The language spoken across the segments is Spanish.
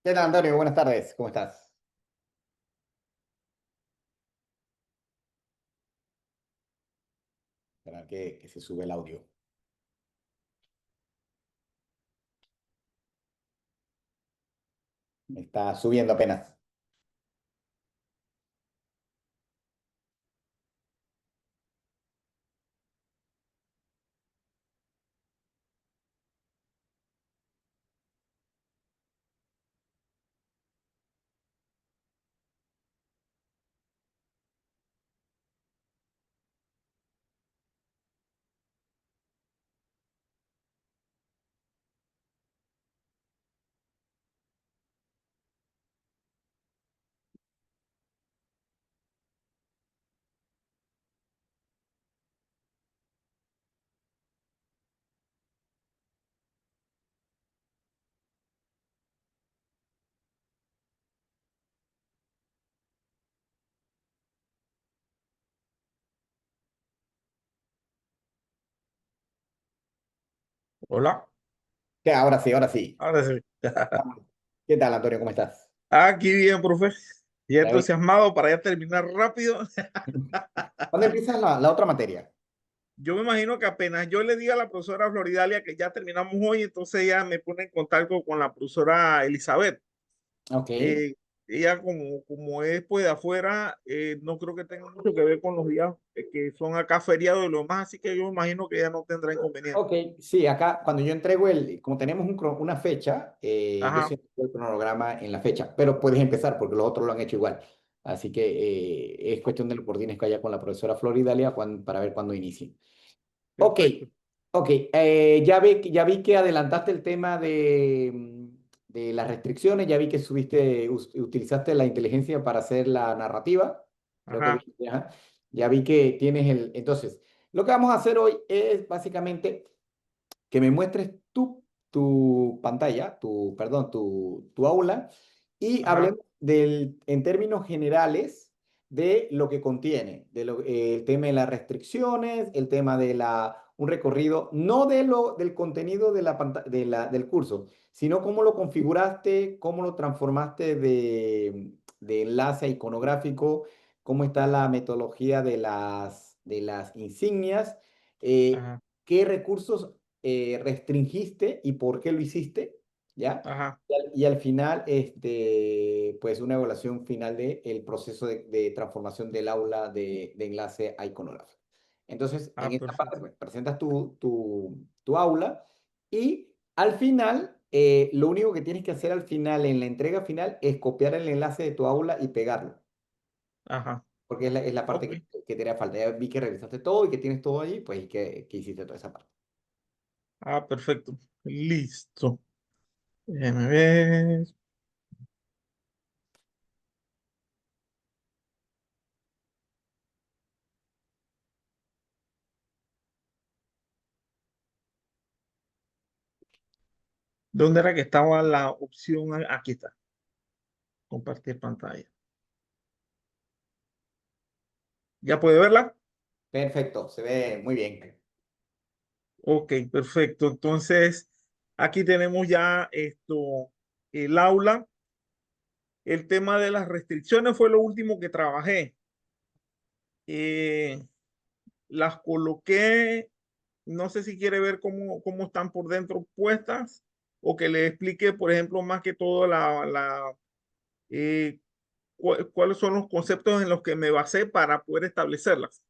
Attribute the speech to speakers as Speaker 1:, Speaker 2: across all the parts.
Speaker 1: ¿Qué tal, Antonio? Buenas tardes, ¿cómo estás? Espera que se sube el audio. Me está subiendo apenas.
Speaker 2: Hola,
Speaker 1: ¿Qué? Ahora sí, ahora sí.
Speaker 2: ahora sí.
Speaker 1: ¿Qué tal, Antonio? ¿Cómo estás?
Speaker 2: Aquí bien, profe. Ya
Speaker 1: ¿Ya vi?
Speaker 2: entusiasmado para ya terminar rápido.
Speaker 1: ¿Cuándo empiezas la otra materia?
Speaker 2: Yo me imagino que apenas yo le diga a la profesora Floridalia que ya terminamos hoy, entonces ella me pone en contacto con la profesora Elizabeth.
Speaker 1: Ok,
Speaker 2: Eh, Ella como es pues de afuera, no creo que tenga mucho que ver con los días que son acá feriados y lo más, así que yo me imagino que ella no tendrá inconveniente.
Speaker 1: ok. Sí, acá cuando yo entrego como tenemos una fecha, yo
Speaker 2: Ajá,
Speaker 1: siempre hago el cronograma en la fecha, pero puedes empezar porque los otros lo han hecho igual. Así que es cuestión de lo coordines que haya con la profesora Floridalia para ver cuándo inicie. Ok,
Speaker 2: perfecto.
Speaker 1: ok. Ya vi que adelantaste el tema de las restricciones, ya vi que utilizaste la inteligencia para hacer la narrativa. Creo que
Speaker 2: Ajá,
Speaker 1: vi, ajá. Ya vi que tienes Entonces, lo que vamos a hacer hoy es básicamente que me muestres tu pantalla, tu aula, y
Speaker 2: ajá,
Speaker 1: hablemos en términos generales de lo que contiene, el tema de las restricciones, el tema de un recorrido, no del contenido del curso, sino cómo lo configuraste, cómo lo transformaste de enlace a iconográfico, cómo está la metodología de las insignias, eh,
Speaker 2: ajá,
Speaker 1: qué recursos restringiste y por qué lo hiciste, ¿ya?
Speaker 2: ajá.
Speaker 1: Y al final, pues una evaluación final del proceso de transformación del aula de enlace a iconográfico. Entonces,
Speaker 2: Ah,
Speaker 1: en esta parte,
Speaker 2: perfecto.
Speaker 1: pues, presentas tu aula y al final, lo único que tienes que hacer al final, en la entrega final, es copiar el enlace de tu aula y pegarlo,
Speaker 2: Ajá,
Speaker 1: porque es la parte
Speaker 2: ok.
Speaker 1: que te haría falta. Ya vi que revisaste todo y que tienes todo allí, pues, y que hiciste toda esa parte.
Speaker 2: Ah, perfecto. Listo. Déjame ver. ¿Dónde era que estaba la opción? Aquí está. Compartir pantalla. ¿Ya puede verla?
Speaker 1: Perfecto, se ve muy bien.
Speaker 2: Ok, perfecto. Entonces, aquí tenemos ya esto, el aula. El tema de las restricciones fue lo último que trabajé. Eh, las coloqué. No sé si quiere ver cómo están por dentro puestas o que le explique, por ejemplo, más que todo eh, cuáles son los conceptos en los que me basé para poder establecerlas.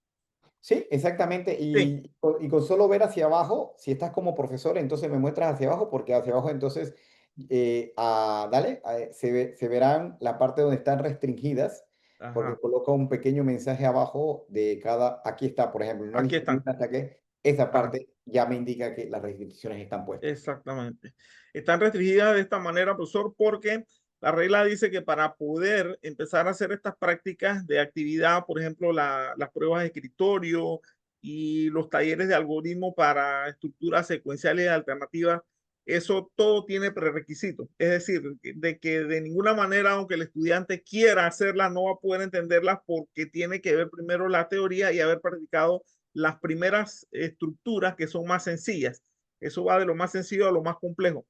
Speaker 1: Sí, exactamente.
Speaker 2: Sí,
Speaker 1: Y con solo ver hacia abajo, si estás como profesor, entonces me muestras hacia abajo, porque hacia abajo entonces, dale, se verán la parte donde están restringidas, porque
Speaker 2: ajá,
Speaker 1: coloca un pequeño mensaje abajo de aquí está, por ejemplo, no
Speaker 2: aquí
Speaker 1: disponible
Speaker 2: están.
Speaker 1: hasta que esa
Speaker 2: Ajá,
Speaker 1: parte ya me indica que las restricciones están puestas.
Speaker 2: exactamente. Están restringidas de esta manera, profesor, porque la regla dice que para poder empezar a hacer estas prácticas de actividad, por ejemplo, las pruebas de escritorio y los talleres de algoritmo para estructuras secuenciales alternativas, eso todo tiene prerequisitos. Es decir, de que de ninguna manera, aunque el estudiante quiera hacerlas, no va a poder entenderlas porque tiene que ver primero la teoría y haber practicado las primeras estructuras que son más sencillas. Eso va de lo más sencillo a lo más complejo.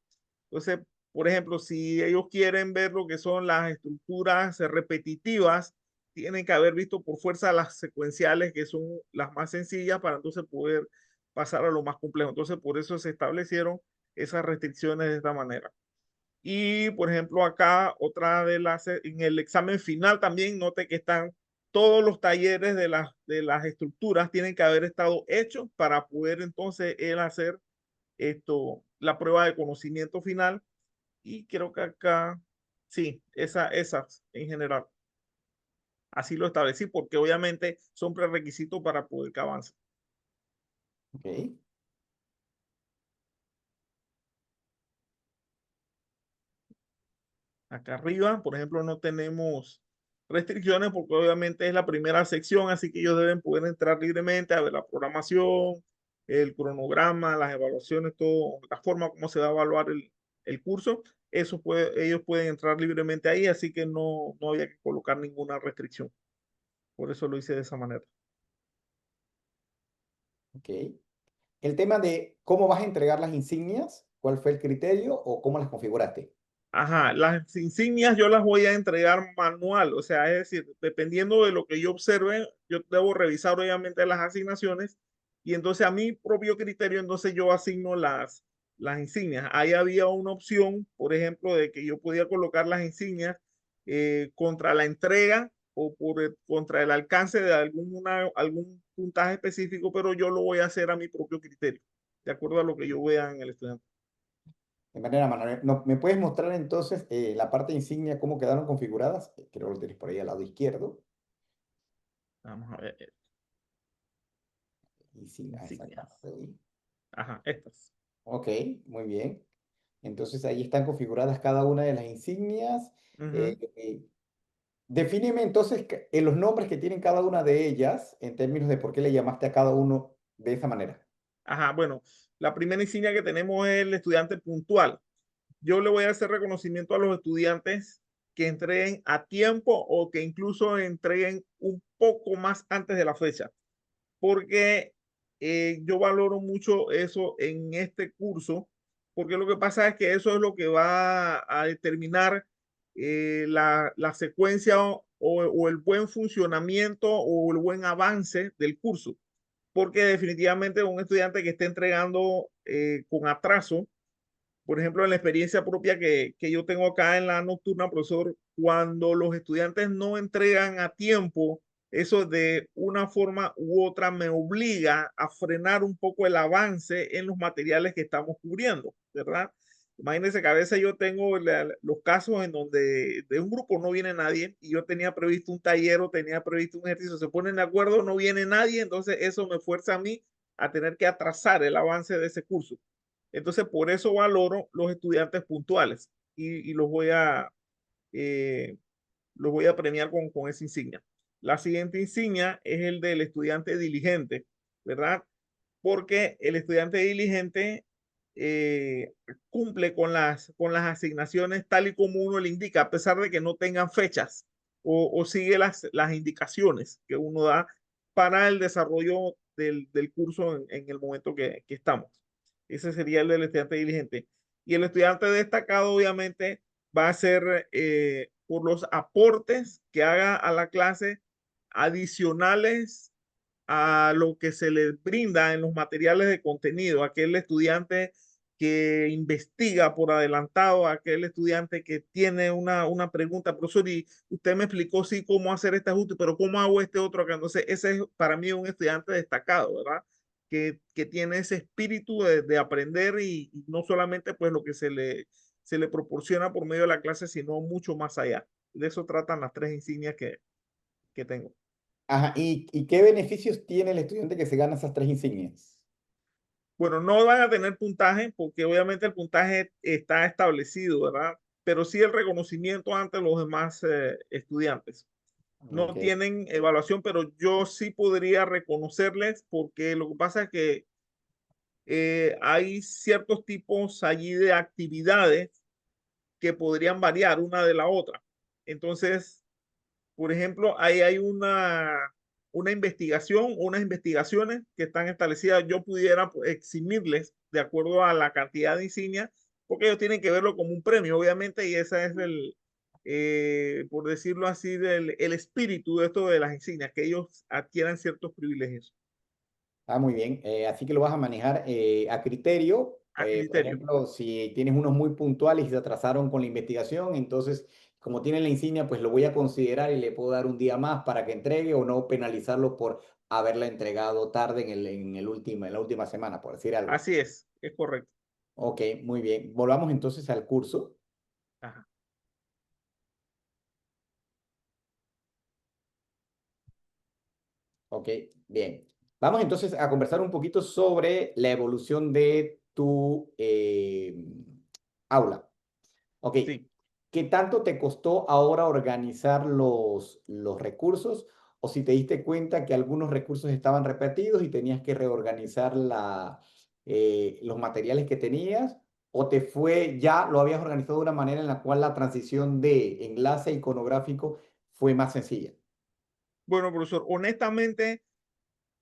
Speaker 2: Entonces, Por ejemplo, si ellos quieren ver lo que son las estructuras repetitivas, tienen que haber visto por fuerza las secuenciales, que son las más sencillas, para entonces poder pasar a lo más complejo. Entonces, por eso se establecieron esas restricciones de esta manera. Y, por ejemplo, acá otra de las, en el examen final también note que están todos los talleres de las estructuras tienen que haber estado hechos para poder entonces él hacer la prueba de conocimiento final. Y creo que acá, sí, esas en general. Así lo establecí porque obviamente son prerequisitos para poder que avance.
Speaker 1: Ok.
Speaker 2: Acá arriba, por ejemplo, no tenemos restricciones porque obviamente es la primera sección, así que ellos deben poder entrar libremente a ver la programación, el cronograma, las evaluaciones, todo, la forma como se va a evaluar el curso. Eso ellos pueden entrar libremente ahí, así que no había que colocar ninguna restricción. Por eso lo hice de esa manera.
Speaker 1: Ok. El tema de cómo vas a entregar las insignias, ¿cuál fue el criterio o cómo las configuraste?
Speaker 2: Ajá, las insignias yo las voy a entregar manual, o sea, es decir, dependiendo de lo que yo observe, yo debo revisar obviamente las asignaciones y entonces a mi propio criterio, entonces yo asigno las insignias. Ahí había una opción, por ejemplo, de que yo podía colocar las insignias contra la entrega o contra el alcance de algún puntaje específico, pero yo lo voy a hacer a mi propio criterio, de acuerdo a lo que yo vea en el estudiante.
Speaker 1: De manera manual. No, ¿me puedes mostrar entonces la parte insignia, cómo quedaron configuradas? Creo que lo tienes por ahí al lado izquierdo.
Speaker 2: Vamos a ver,
Speaker 1: Insignia,
Speaker 2: insignias.
Speaker 1: exactamente ahí.
Speaker 2: Ajá, estas.
Speaker 1: Ok, muy bien. Entonces ahí están configuradas cada una de las insignias.
Speaker 2: Ujú.
Speaker 1: Eh, eh, Defíneme entonces los nombres que tienen cada una de ellas en términos de por qué le llamaste a cada uno de esa manera.
Speaker 2: Ajá, bueno, la primera insignia que tenemos es el estudiante puntual. Yo le voy a hacer reconocimiento a los estudiantes que entreguen a tiempo o que incluso entreguen un poco más antes de la fecha, porque yo valoro mucho eso en este curso, porque lo que pasa es que eso es lo que va a determinar la secuencia o el buen funcionamiento o el buen avance del curso, porque definitivamente un estudiante que esté entregando con atraso, por ejemplo, en la experiencia propia que yo tengo acá en la nocturna, profesor, cuando los estudiantes no entregan a tiempo, eso de una forma u otra me obliga a frenar un poco el avance en los materiales que estamos cubriendo, ¿verdad? Imagínense que a veces yo tengo los casos en donde de un grupo no viene nadie y yo tenía previsto un taller o tenía previsto un ejercicio, se ponen de acuerdo, no viene nadie, entonces eso me fuerza a mí a tener que atrasar el avance de ese curso. Entonces, por eso valoro los estudiantes puntuales y eh, los voy a premiar con esa insignia. La siguiente insignia es el del estudiante diligente, ¿verdad? Porque el estudiante diligente cumple con las asignaciones tal y como uno le indica, a pesar de que no tengan fechas o sigue las indicaciones que uno da para el desarrollo del curso en el momento que estamos. Ese sería el del estudiante diligente. Y el estudiante destacado, obviamente, va a ser por los aportes que haga a la clase adicionales a lo que se les brinda en los materiales de contenido, aquel estudiante que investiga por adelantado, aquel estudiante que tiene una pregunta, profesor, y usted me explicó sí cómo hacer este ajuste, pero ¿cómo hago este otro acá? Entonces, ese es para mí un estudiante destacado, ¿verdad? Que tiene ese espíritu de aprender y no solamente pues lo que se le proporciona por medio de la clase, sino mucho más allá. De eso tratan las tres insignias que tengo.
Speaker 1: Ajá, ¿y qué beneficios tiene el estudiante que se gana esas tres insignias?
Speaker 2: Bueno, no van a tener puntaje porque obviamente el puntaje está establecido, ¿verdad? Pero sí el reconocimiento ante los demás estudiantes.
Speaker 1: Ok.
Speaker 2: No tienen evaluación, pero yo sí podría reconocerles porque lo que pasa es que hay ciertos tipos allí de actividades que podrían variar una de la otra. Entonces, por ejemplo, ahí hay una investigación, unas investigaciones que están establecidas. Yo pudiera pues, eximirles de acuerdo a la cantidad de insignias porque ellos tienen que verlo como un premio, obviamente, y ese es por decirlo así, el espíritu de esto de las insignias, que ellos adquieran ciertos privilegios.
Speaker 1: Ah, muy bien. Así que lo vas a manejar a criterio.
Speaker 2: A
Speaker 1: Por
Speaker 2: criterio.
Speaker 1: ejemplo, si tienes unos muy puntuales y se atrasaron con la investigación, entonces, como tienen la insignia, pues lo voy a considerar y le puedo dar un día más para que entregue o no penalizarlo por haberla entregado tarde en la última semana, por decir algo.
Speaker 2: Así es correcto.
Speaker 1: Ok, muy bien. Volvamos entonces al curso.
Speaker 2: Ajá.
Speaker 1: Ok, bien. Vamos entonces a conversar un poquito sobre la evolución de tu aula. Ok,
Speaker 2: Sí.
Speaker 1: ¿qué tanto te costó ahora organizar los recursos? O si te diste cuenta que algunos recursos estaban repetidos y tenías que reorganizar los materiales que tenías, o te fue, ya lo habías organizado de una manera en la cual la transición de enlace iconográfico fue más sencilla.
Speaker 2: Bueno, profesor, honestamente,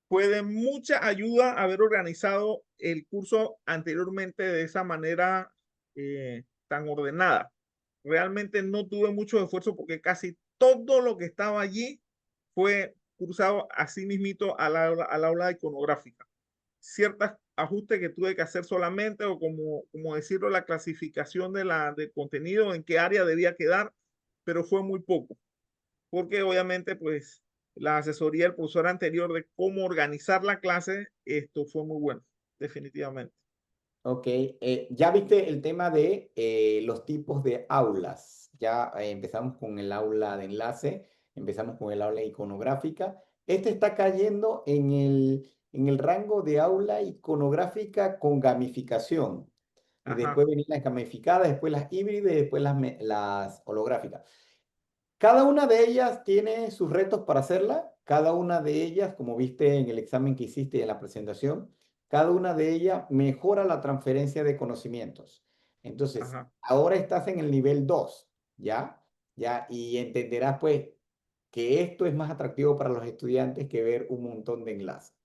Speaker 2: fue de mucha ayuda haber organizado el curso anteriormente de esa manera tan ordenada. Realmente no tuve mucho esfuerzo porque casi todo lo que estaba allí fue cursado así mismito al aula iconográfica. Ciertos ajustes que tuve que hacer solamente o como decirlo, la clasificación del contenido, en qué área debía quedar, pero fue muy poco porque obviamente pues la asesoría del profesor anterior de cómo organizar la clase, esto fue muy bueno, definitivamente.
Speaker 1: Ok, ya viste el tema de los tipos de aulas. Ya empezamos con el aula de enlace, empezamos con el aula iconográfica. Este está cayendo en el rango de aula iconográfica con gamificación. Y
Speaker 2: Ajá,
Speaker 1: después vienen las gamificadas, después las híbridas y después las holográficas. Cada una de ellas tiene sus retos para hacerla. Cada una de ellas, como viste en el examen que hiciste y en la presentación, cada una de ellas mejora la transferencia de conocimientos. Entonces,
Speaker 2: ajá,
Speaker 1: ahora estás en el nivel 2, ¿ya? ¿Ya? Y entenderás pues que esto es más atractivo para los estudiantes que ver un montón de enlaces.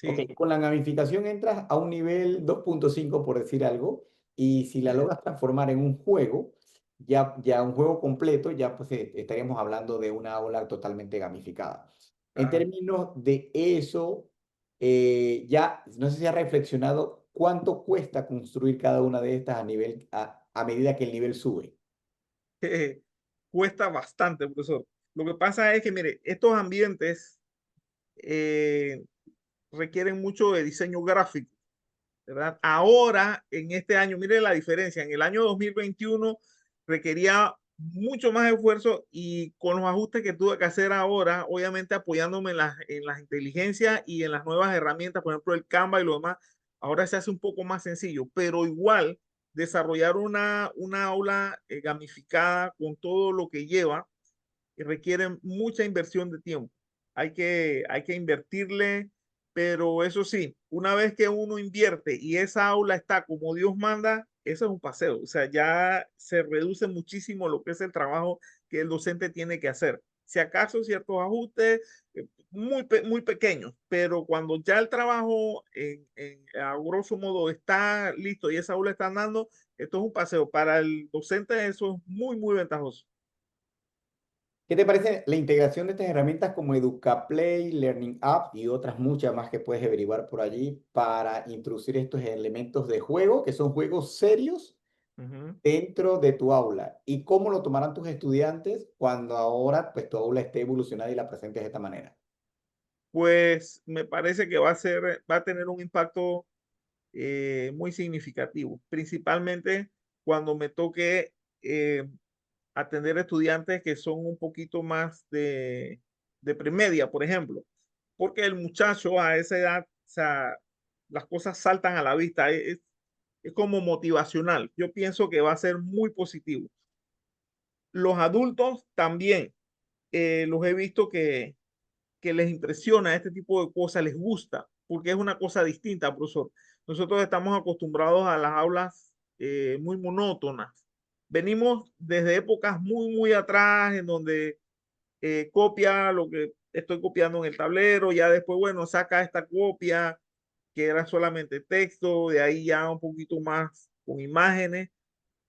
Speaker 1: Ok,
Speaker 2: sí,
Speaker 1: con la gamificación entras a un nivel 2.5 por decir algo, y si la logras transformar en un juego, ya un juego completo, ya pues estaríamos hablando de una aula totalmente gamificada. En
Speaker 2: ajá.
Speaker 1: términos de eso, ya no sé si has reflexionado cuánto cuesta construir cada una de estas a medida que el nivel sube.
Speaker 2: Cuesta bastante, profesor. Lo que pasa es que, mire, estos ambientes eh, requieren mucho de diseño gráfico, ¿verdad? Ahora, en este año, mire la diferencia, en el año 2021 requería mucho más esfuerzo y con los ajustes que tuve que hacer ahora, obviamente apoyándome en las inteligencias y en las nuevas herramientas, por ejemplo, el Canva y lo demás, ahora se hace un poco más sencillo, pero igual desarrollar una aula gamificada con todo lo que lleva requiere mucha inversión de tiempo. Hay que invertirle, pero eso sí, una vez que uno invierte y esa aula está como Dios manda, eso es un paseo. O sea, ya se reduce muchísimo lo que es el trabajo que el docente tiene que hacer. Si acaso ciertos ajustes muy pequeños, pero cuando ya el trabajo a grosso modo está listo y esa aula está andando, esto es un paseo. Para el docente eso es muy ventajoso.
Speaker 1: ¿Qué te parece la integración de estas herramientas como EducaPlay, Learning App y otras muchas más que puedes averiguar por allí para introducir estos elementos de juego, que son juegos serios
Speaker 2: Uh -huh.
Speaker 1: dentro de tu aula? ¿Y cómo lo tomarán tus estudiantes cuando ahora pues tu aula esté evolucionada y la presentes de esta manera?
Speaker 2: Pues me parece que va a tener un impacto muy significativo, principalmente cuando me toque atender estudiantes que son un poquito más de premedia, por ejemplo, porque el muchacho a esa edad, o sea, las cosas saltan a la vista, es como motivacional. Yo pienso que va a ser muy positivo. Los adultos también, los he visto que les impresiona este tipo de cosas, les gusta, porque es una cosa distinta, profesor. Nosotros estamos acostumbrados a las aulas muy monótonas. Venimos desde épocas muy atrás en donde copia lo que estoy copiando en el tablero, ya después, bueno, saca esta copia que era solamente texto, de ahí ya un poquito más con imágenes,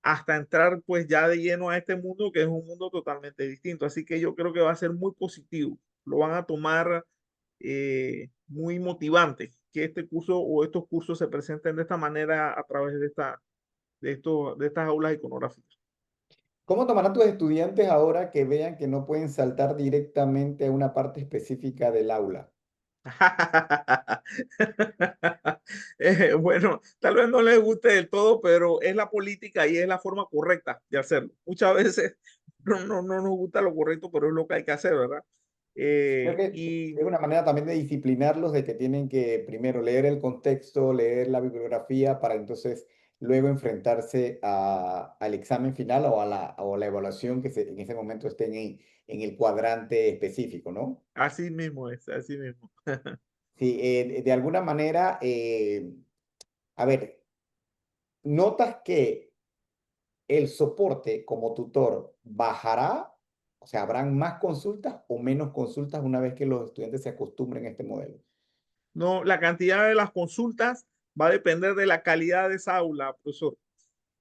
Speaker 2: hasta entrar pues ya de lleno a este mundo que es un mundo totalmente distinto. Así que yo creo que va a ser muy positivo. Lo van a tomar muy motivante que este curso o estos cursos se presenten de esta manera a través de estas aulas iconográficas.
Speaker 1: ¿Cómo tomarán tus estudiantes ahora que vean que no pueden saltar directamente a una parte específica del aula?
Speaker 2: Bueno, tal vez no les guste del todo, pero es la política y es la forma correcta de hacerlo. Muchas veces no nos gusta lo correcto, pero es lo que hay que hacer, ¿verdad?
Speaker 1: Creo que
Speaker 2: Y
Speaker 1: es una manera también de disciplinarlos, de que tienen que primero leer el contexto, leer la bibliografía, para entonces luego enfrentarse al examen final o a la evaluación que en ese momento estén en el cuadrante específico, ¿no?
Speaker 2: así mismo es, así mismo.
Speaker 1: Sí, de alguna manera, a ver, notas que el soporte como tutor bajará, o sea, habrán más consultas o menos consultas una vez que los estudiantes se acostumbren a este modelo.
Speaker 2: No, la cantidad de las consultas va a depender de la calidad de esa aula, profesor.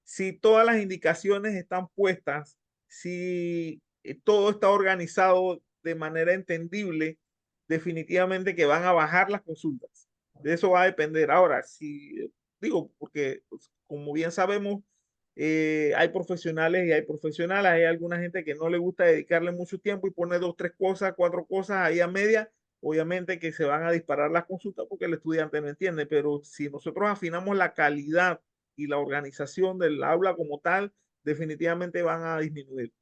Speaker 2: Si todas las indicaciones están puestas, si todo está organizado de manera entendible, definitivamente que van a bajar las consultas. De eso va a depender. Ahora, si digo, porque pues, como bien sabemos, hay profesionales y hay profesionales, hay alguna gente que no le gusta dedicarle mucho tiempo y pone dos, tres cosas, cuatro cosas ahí a media. Obviamente que se van a disparar las consultas porque el estudiante no entiende, pero si nosotros afinamos la calidad y la organización del aula como tal, definitivamente van a disminuir.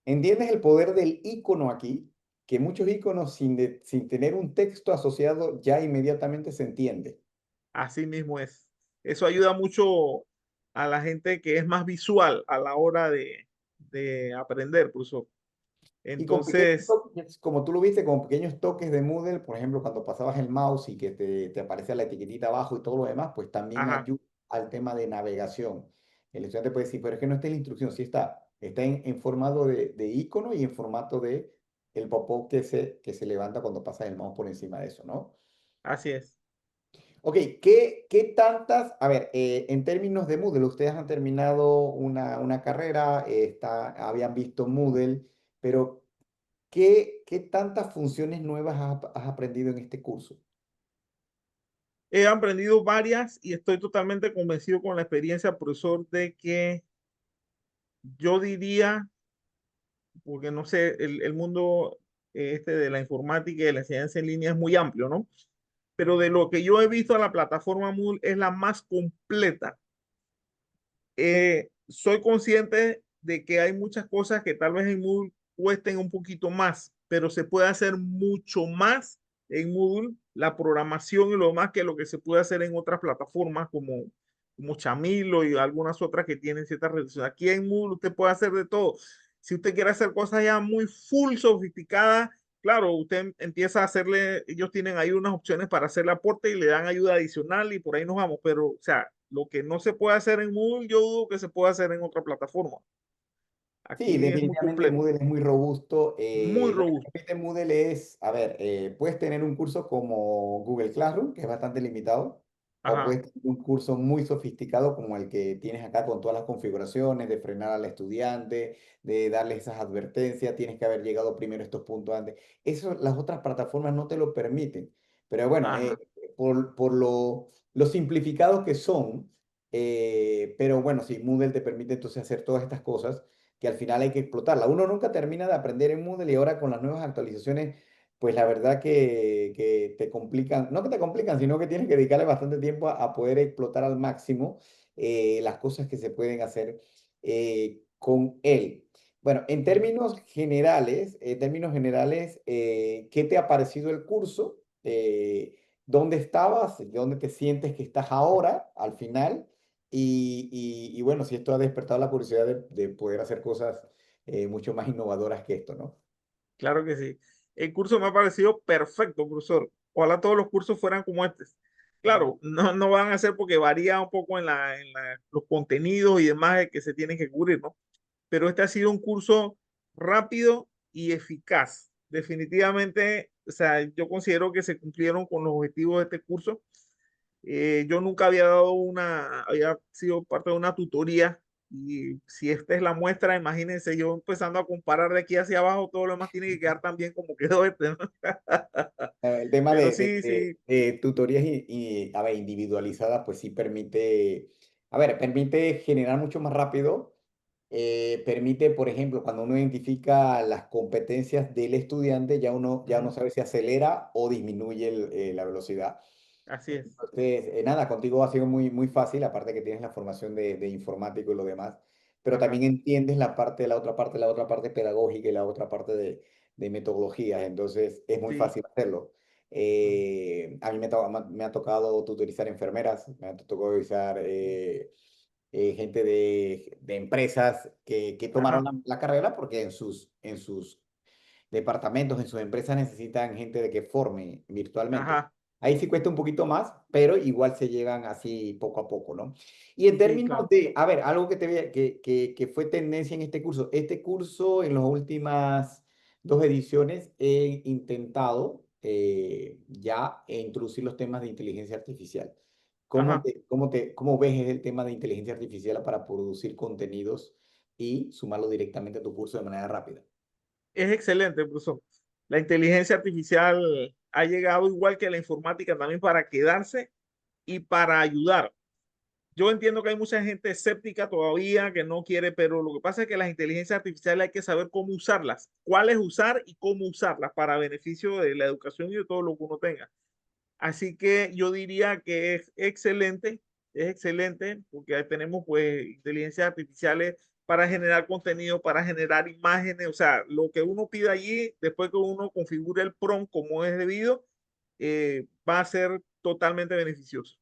Speaker 1: ¿Entiendes el poder del icono aquí? Que muchos iconos sin tener un texto asociado ya inmediatamente se entiende.
Speaker 2: Así mismo es. Eso ayuda mucho a la gente que es más visual a la hora de aprender, profesor.
Speaker 1: Y con pequeños
Speaker 2: Entonces,
Speaker 1: toques, como tú lo viste, con pequeños toques de Moodle, por ejemplo, cuando pasabas el mouse y que te aparece la etiquetita abajo y todo lo demás, pues también
Speaker 2: ajá,
Speaker 1: ayuda al tema de navegación. El estudiante puede decir, pero es que no está en la instrucción, sí está. Está en formato de icono y en formato de el pop-up que se levanta cuando pasas el mouse por encima de eso, ¿no?
Speaker 2: así es.
Speaker 1: Ok, ¿qué tantas, a ver, en términos de Moodle, ustedes han terminado una carrera, habían visto Moodle, pero ¿qué tantas funciones nuevas has aprendido en este curso?
Speaker 2: He aprendido varias y estoy totalmente convencido con la experiencia, profesor, de que yo diría, porque no sé, el mundo este de la informática y de la enseñanza en línea es muy amplio, ¿no? Pero de lo que yo he visto, la plataforma Moodle es la más completa. Soy consciente de que hay muchas cosas que tal vez en Moodle cuesten un poquito más, pero se puede hacer mucho más en Moodle, la programación y lo demás, que lo que se puede hacer en otras plataformas como Chamilo y algunas otras que tienen ciertas restricciones. Aquí en Moodle usted puede hacer de todo. Si usted quiere hacer cosas ya muy full sofisticadas, claro, usted empieza a hacerle, ellos tienen ahí unas opciones para hacerle aporte y le dan ayuda adicional y por ahí nos vamos, pero o sea, lo que no se puede hacer en Moodle, yo dudo que se pueda hacer en otra plataforma.
Speaker 1: Sí,
Speaker 2: Aquí es muy
Speaker 1: definitivamente
Speaker 2: completo,
Speaker 1: Moodle es muy robusto.
Speaker 2: muy
Speaker 1: Lo que
Speaker 2: robusto.
Speaker 1: permite Moodle es, a ver, puedes tener un curso como Google Classroom, que es bastante limitado, o
Speaker 2: Ajá,
Speaker 1: puedes tener un curso muy sofisticado como el que tienes acá con todas las configuraciones, de frenar al estudiante, de darle esas advertencias, tienes que haber llegado primero a estos puntos antes. Eso las otras plataformas no te lo permiten. Pero bueno,
Speaker 2: ajá.
Speaker 1: por lo simplificados que son, pero bueno, sí, Moodle te permite entonces hacer todas estas cosas que al final hay que explotarla. Uno nunca termina de aprender en Moodle y ahora con las nuevas actualizaciones, pues la verdad que te complican, no que te complican, sino que tienes que dedicarle bastante tiempo a poder explotar al máximo las cosas que se pueden hacer con él. Bueno,
Speaker 2: Ujú.
Speaker 1: en términos generales, ¿qué te ha parecido el curso? ¿Dónde estabas? ¿Dónde te sientes que estás ahora, al final? Y bueno, si esto ha despertado la curiosidad de poder hacer cosas mucho más innovadoras que esto, ¿no?
Speaker 2: Claro que sí. El curso me ha parecido perfecto, profesor. Ojalá todos los cursos fueran como este. Claro, no van a ser porque varía un poco los contenidos y demás que se tienen que cubrir, ¿no? Pero este ha sido un curso rápido y eficaz. Definitivamente, o sea, yo considero que se cumplieron con los objetivos de este curso. Yo nunca había dado había sido parte de una tutoría y si esta es la muestra, imagínense yo empezando a comparar de aquí hacia abajo, todo lo demás tiene que quedar tan bien como quedó este, ¿no?
Speaker 1: El tema
Speaker 2: Pero
Speaker 1: de,
Speaker 2: sí, sí,
Speaker 1: tutorías a ver, individualizadas, pues sí permite, a ver, permite generar mucho más rápido. Permite, por ejemplo, cuando uno identifica las competencias del estudiante, ya uno
Speaker 2: ujú,
Speaker 1: sabe si acelera o disminuye la velocidad.
Speaker 2: así es,
Speaker 1: Entonces, nada, contigo ha sido muy, muy fácil, aparte que tienes la formación de informático y lo demás, pero
Speaker 2: ajá,
Speaker 1: también entiendes la otra parte pedagógica y la otra parte de metodologías, entonces es muy
Speaker 2: sí,
Speaker 1: fácil hacerlo.
Speaker 2: ujú,
Speaker 1: A mí me ha tocado tutorizar enfermeras, me ha tocado tutorizar gente de empresas que tomaron
Speaker 2: ajá,
Speaker 1: la carrera porque en sus departamentos, en sus empresas necesitan gente de que forme virtualmente.
Speaker 2: ajá,
Speaker 1: Ahí sí cuesta un poquito más, pero igual se llegan así poco a poco, ¿no? Y en
Speaker 2: sí,
Speaker 1: términos
Speaker 2: claro,
Speaker 1: de, a ver, algo que fue tendencia en este curso en las últimas dos ediciones he intentado ya introducir los temas de inteligencia artificial.
Speaker 2: ajá.
Speaker 1: ¿Cómo ves el tema de inteligencia artificial para producir contenidos y sumarlo directamente a tu curso de manera rápida?
Speaker 2: Es excelente, profesor. La inteligencia artificial ha llegado igual que la informática también para quedarse y para ayudar. Yo entiendo que hay mucha gente escéptica todavía que no quiere, pero lo que pasa es que las inteligencias artificiales hay que saber cómo usarlas, cuáles usar y cómo usarlas para beneficio de la educación y de todo lo que uno tenga. Así que yo diría que es excelente porque tenemos pues inteligencias artificiales para generar contenido, para generar imágenes, o sea, lo que uno pida allí, después que uno configure el prompt como es debido, va a ser totalmente beneficioso.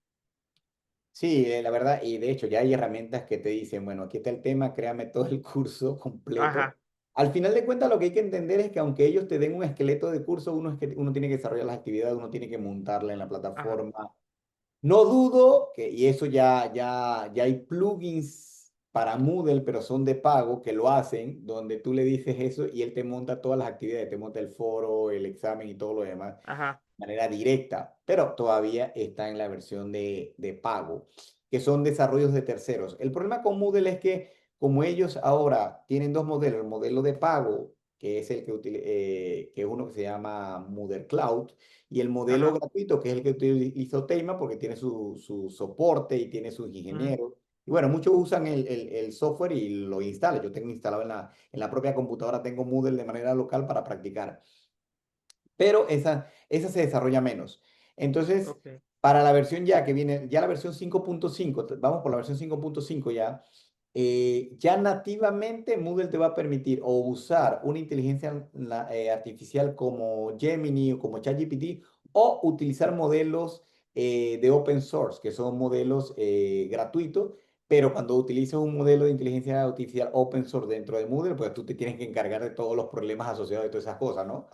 Speaker 1: Sí, la verdad, y de hecho ya hay herramientas que te dicen, bueno, aquí está el tema, créame todo el curso completo.
Speaker 2: Ajá,
Speaker 1: Al final de cuentas, lo que hay que entender es que aunque ellos te den un esqueleto de curso, uno tiene que desarrollar las actividades, uno tiene que montarla en la
Speaker 2: ajá,
Speaker 1: plataforma. No dudo que, y eso ya hay plugins para Moodle, pero son de pago que lo hacen, donde tú le dices eso y él te monta todas las actividades, te monta el foro, el examen y todo lo demás
Speaker 2: ajá,
Speaker 1: de manera directa, pero todavía está en la versión de pago, que son desarrollos de terceros. El problema con Moodle es que como ellos ahora tienen dos modelos, el modelo de pago, que es que es uno que se llama Moodle Cloud, y el modelo
Speaker 2: ajá,
Speaker 1: gratuito, que es el que utilizó Teima, porque tiene su soporte y tiene sus
Speaker 2: ujú,
Speaker 1: ingenieros. Y bueno, muchos usan el software y lo instalan. Yo tengo instalado en la propia computadora, tengo Moodle de manera local para practicar, pero esa se desarrolla menos. Entonces,
Speaker 2: ok,
Speaker 1: para la versión ya que viene, ya la versión 5.5, vamos por la versión 5.5 ya, ya nativamente Moodle te va a permitir o usar una inteligencia artificial como Gemini o como ChatGPT o utilizar modelos de open source, que son modelos gratuitos, pero cuando utilizas un modelo de inteligencia artificial open source dentro de Moodle, pues tú te tienes que encargar de todos los problemas asociados de todas esas cosas, ¿no?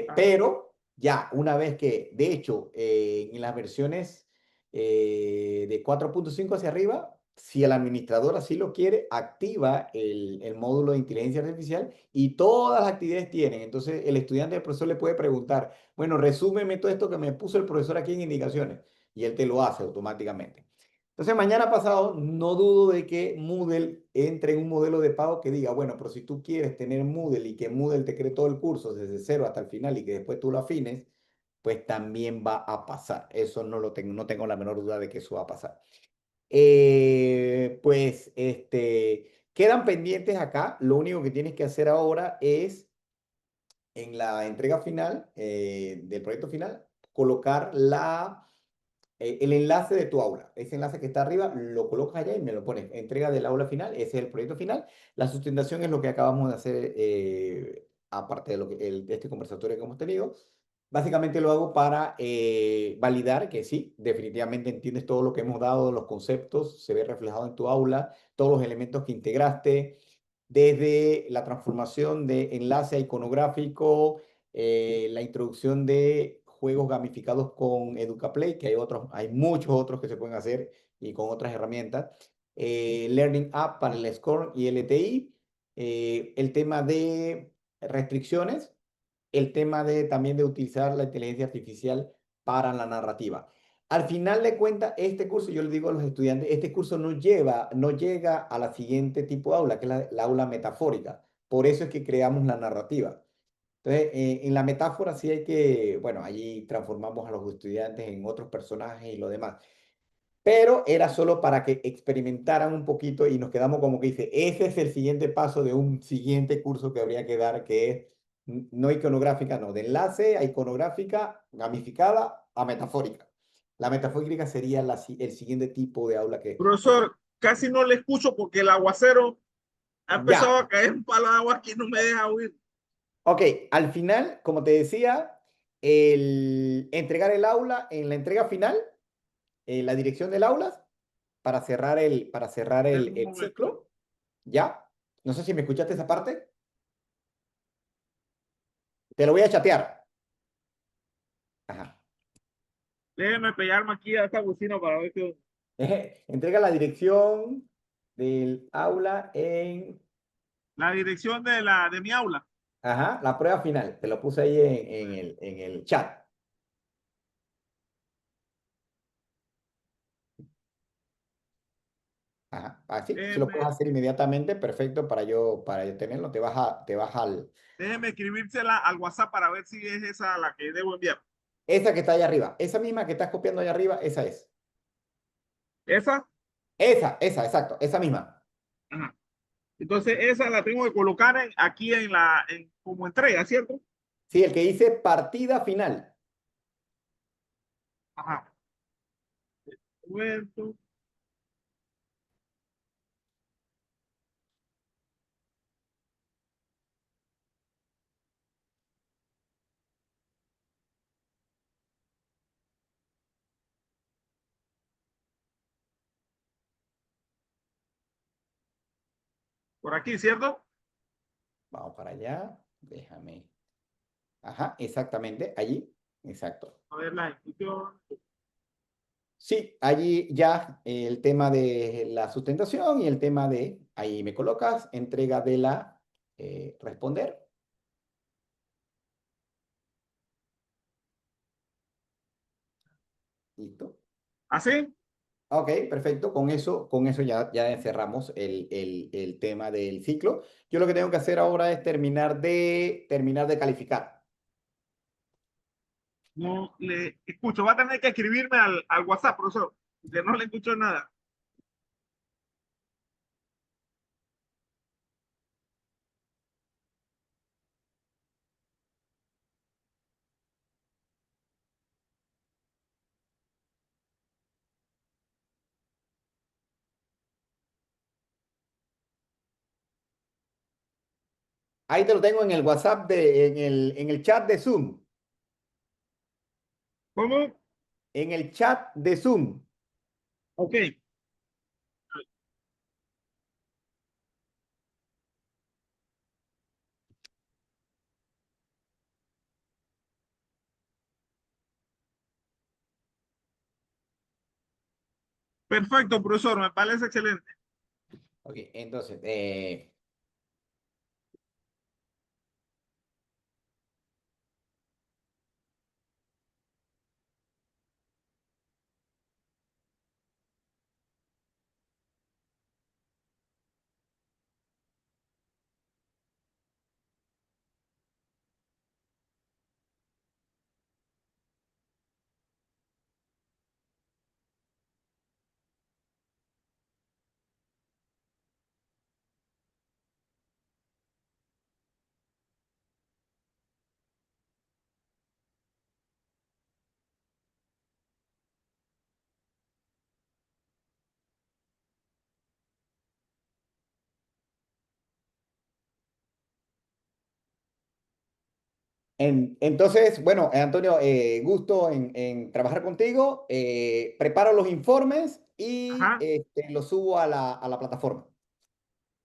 Speaker 2: ajá,
Speaker 1: Pero ya, una vez que, de hecho, en las versiones de 4.5 hacia arriba, si el administrador así lo quiere, activa el módulo de inteligencia artificial y todas las actividades tienen. Entonces, el estudiante del profesor le puede preguntar, bueno, resúmeme todo esto que me puso el profesor aquí en indicaciones, y él te lo hace automáticamente. Entonces, mañana pasado, no dudo de que Moodle entre en un modelo de pago que diga, bueno, pero si tú quieres tener Moodle y que Moodle te cree todo el curso desde cero hasta el final y que después tú lo afines, pues también va a pasar. Eso no tengo la menor duda de que eso va a pasar. Pues, quedan pendientes acá. Lo único que tienes que hacer ahora es, en la entrega final del proyecto final, colocar el enlace de tu aula. Ese enlace que está arriba, lo colocas allá y me lo pones. Entrega del aula final, ese es el proyecto final. La sustentación es lo que acabamos de hacer, aparte de de este conversatorio que hemos tenido. Básicamente lo hago para validar que sí, definitivamente entiendes todo lo que hemos dado, los conceptos, se ve reflejado en tu aula, todos los elementos que integraste, desde la transformación de enlace a iconográfico, la introducción de juegos gamificados con EducaPlay, que hay muchos otros que se pueden hacer y con otras herramientas. Learning App para el Score y LTI. El tema de restricciones, el tema también de utilizar la inteligencia artificial para la narrativa. Al final de cuentas, este curso, yo le digo a los estudiantes, este curso no llega a la siguiente tipo de aula, que es la aula metafórica. Por eso es que creamos la narrativa. Entonces, en la metáfora sí hay que, bueno, allí transformamos a los estudiantes en otros personajes y lo demás. Pero era solo para que experimentaran un poquito y nos quedamos como que dice, ese es el siguiente paso de un siguiente curso que habría que dar, que es no iconográfica, no, de enlace a iconográfica, gamificada a metafórica. La metafórica sería el siguiente tipo de aula que se...
Speaker 2: Profesor, casi no le escucho porque el aguacero ha empezado
Speaker 1: Ya,
Speaker 2: a caer un palo de agua que no me deja oír.
Speaker 1: ok, al final, como te decía, entregar el aula en la entrega final, la dirección del aula, para cerrar
Speaker 2: En un
Speaker 1: el
Speaker 2: momento.
Speaker 1: ciclo. ¿Ya? No sé si me escuchaste esa parte. Te lo voy a chatear. Ajá.
Speaker 2: Déjeme pegarme aquí a esta bocina para ver qué.
Speaker 1: Entrega la dirección del aula en...
Speaker 2: La dirección de mi aula.
Speaker 1: Ajá, la prueba final. Te lo puse ahí en el chat. Ajá. Así, si lo puedes
Speaker 2: Déjeme,
Speaker 1: hacer inmediatamente, perfecto para yo tenerlo. Te vas al...
Speaker 2: déjeme escribírsela al WhatsApp para ver si es esa la que debo enviar.
Speaker 1: Esa que está allá arriba. Esa misma que estás copiando allá arriba, esa es.
Speaker 2: ¿Esa?
Speaker 1: Esa, exacto. Esa misma.
Speaker 2: Ajá. Entonces, esa la tengo que colocar aquí como entrega, ¿cierto?
Speaker 1: Sí, el que dice partida final.
Speaker 2: Ajá. Momento. Por aquí, ¿cierto?
Speaker 1: Vamos para allá. Déjame. Ajá, exactamente. Allí. Exacto.
Speaker 2: A ver la ejecución.
Speaker 1: Sí, allí ya el tema de la sustentación y el tema de, ahí me colocas, entrega de la responder. Listo.
Speaker 2: ¿Así?
Speaker 1: Ok, perfecto. Con eso ya cerramos el tema del ciclo. Yo lo que tengo que hacer ahora es terminar de calificar.
Speaker 2: No le escucho. Va a tener que escribirme al WhatsApp, profesor, porque no le escucho nada.
Speaker 1: Ahí te lo tengo en el WhatsApp, en el chat de Zoom.
Speaker 2: ¿Cómo?
Speaker 1: En el chat de Zoom.
Speaker 2: Ok. Perfecto, profesor. Me parece excelente.
Speaker 1: Ok, entonces, entonces, bueno, Antonio, gusto en trabajar contigo. Preparo los informes y
Speaker 2: Ajá.
Speaker 1: los subo a la plataforma.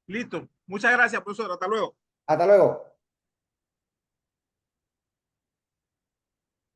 Speaker 2: Listo. Muchas gracias, profesor. Hasta luego.
Speaker 1: Hasta luego.